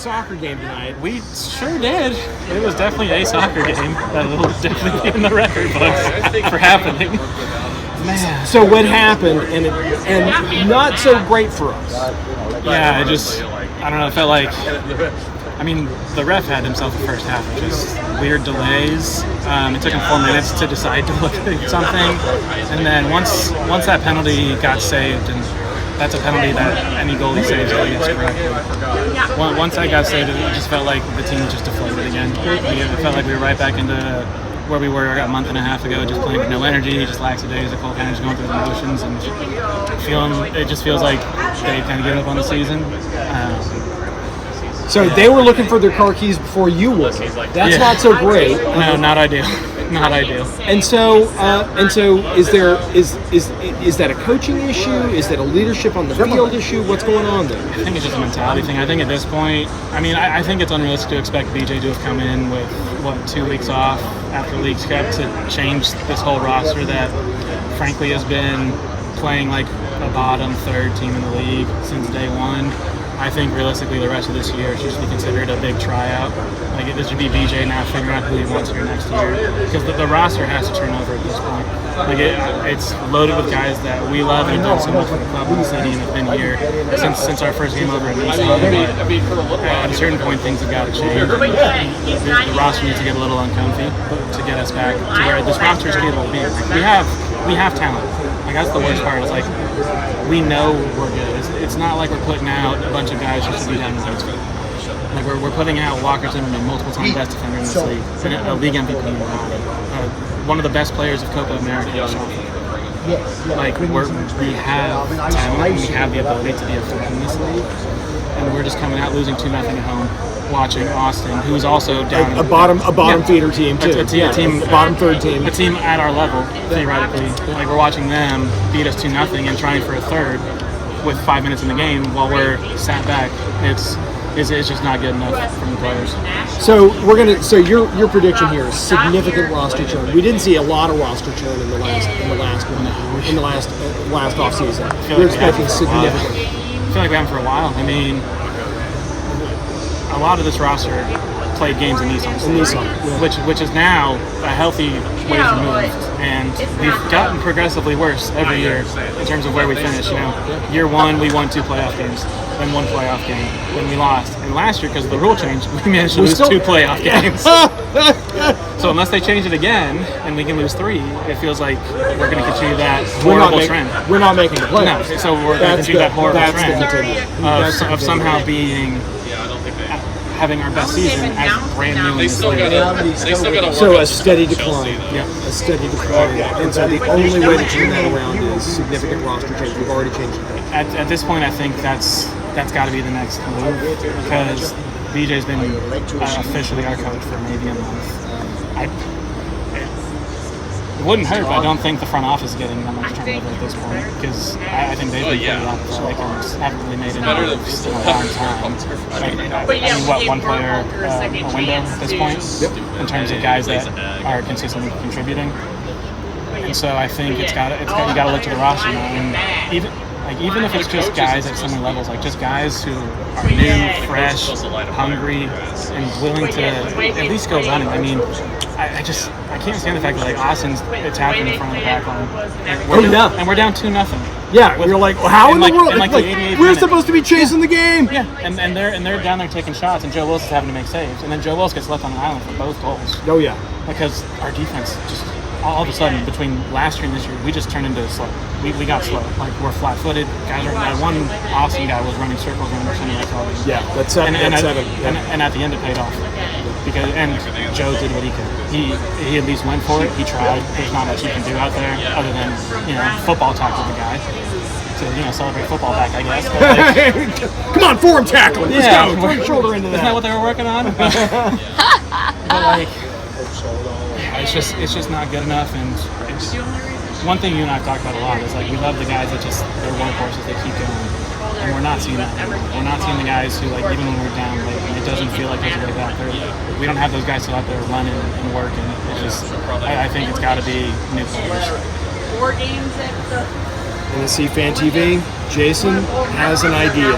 soccer game tonight. We sure did. It was definitely a soccer game. That will definitely be in the record books for happening. Man. So what happened, and not so great for us. Yeah, I don't know, it felt like, the ref had himself the first half, just weird delays. It took him 4 minutes to decide to look at something, and then once that penalty got saved, and that's a penalty that any goalie saves against correctly. Once that got saved, it just felt like the team just deflated again. It felt like we were right back into where we were a month and a half ago, just playing with no energy, just lackadaisical, kind of just going through the motions, and it just feels like they kind of gave up on the season. So they were looking for their car keys before you were. That's not so great. No, not ideal. Not ideal. And so is that a coaching issue? Is that a leadership on the field issue? What's going on there? I think it's just a mentality thing. I think at this point, I think it's unrealistic to expect BJ to have come in with 2 weeks off after Leagues Cup to change this whole roster that frankly has been playing like a bottom third team in the league since day one. I think realistically the rest of this year should just be considered a big tryout. Like this should be BJ now figuring out who he wants here next year, because the roster has to turn over at this point. Like it's loaded with guys that we love and have done so much for the club and the city and have been here since our first game over in NSC. At a certain point, things have got to change. The roster needs to get a little uncomfy to get us back to where this roster is capable of being. Like, we have talent. Like that's the worst part. It's like we know we're good. It's not like we're putting out a bunch of guys just to be down in the league. Like we're putting out Walker Zimmerman, multiple time best defender in this league, and a league MVP, one of the best players of Copa America. Like we have talent, we have the ability to be a threat in this league, and we're just coming out losing 2-0 at home. Watching Austin, who's also down a bottom feeder team too. A team, bottom third team. A team at our level, theoretically. Like we're watching them beat us 2-0 and trying for a third with 5 minutes in the game while we're sat back. It's just not good enough from the players. So your prediction here is significant roster churn. We didn't see a lot of roster churn in the last off season. We're expecting significant. I feel like we haven't for a while. A lot of this roster played games in Nissan, which is now a healthy way removed, and we've gotten progressively worse every year in terms of where we finish. Year one we won 2 playoff games, then 1 playoff game, then we lost, and last year because of the rule change we managed to lose 2 playoff games. So unless they change it again and we can lose 3, it feels like we're going to continue that horrible trend. We're not making the playoffs. No, so we're going to continue that horrible trend of somehow being. Having our best season as brand new in this league. So a steady decline. Yeah. A steady decline. And so the only way to turn that around is significant roster change. We've already changed it. At this point, I think that's got to be the next move, because BJ's been officially our coach for maybe a month. It wouldn't hurt, but I don't think the front office is getting that much turnover at this point, because I think they've been pretty apathetic and haven't really made any moves in a long time. One player a window at this point in terms of guys that are consistently contributing. And so I think you got to look to the roster now, and even if it's just guys at similar levels, like just guys who are new, fresh, hungry, and willing to at least go running. I can't stand the fact that Austin's attacking in front of the back line. And we're down 2-0. Yeah, you're like, well, how in the world? We're supposed to be chasing the game. Yeah, and they're down there taking shots, and Joe Wilson's having to make saves, and then Joe Wilson gets left on the island for both goals. Oh yeah, because our defense just all of a sudden between last year and this year, we just turned into slow. We got slow. Like we're flat-footed. Guys that one Austin guy was running circles around the center of the game. Yeah, that's 7. And at the end it paid off. And Joe did what he could. He at least went for it. He tried. There's not much you can do out there other than football talk with the guy to celebrate football back, I guess. But, come on, forward tackling. Let's go. Throw your shoulder into that. Isn't that what they were working on? But it's just not good enough. And one thing you and I have talked about a lot is we love the guys that they're workhorses. They keep going. And we're not seeing that anymore. We're not seeing the guys who, even when we're down late, it doesn't feel like there's a way back there. We don't have those guys still out there running and working. It's just, I think it's got to be new players. 4 games at the NSC Fan TV, Jason has an idea.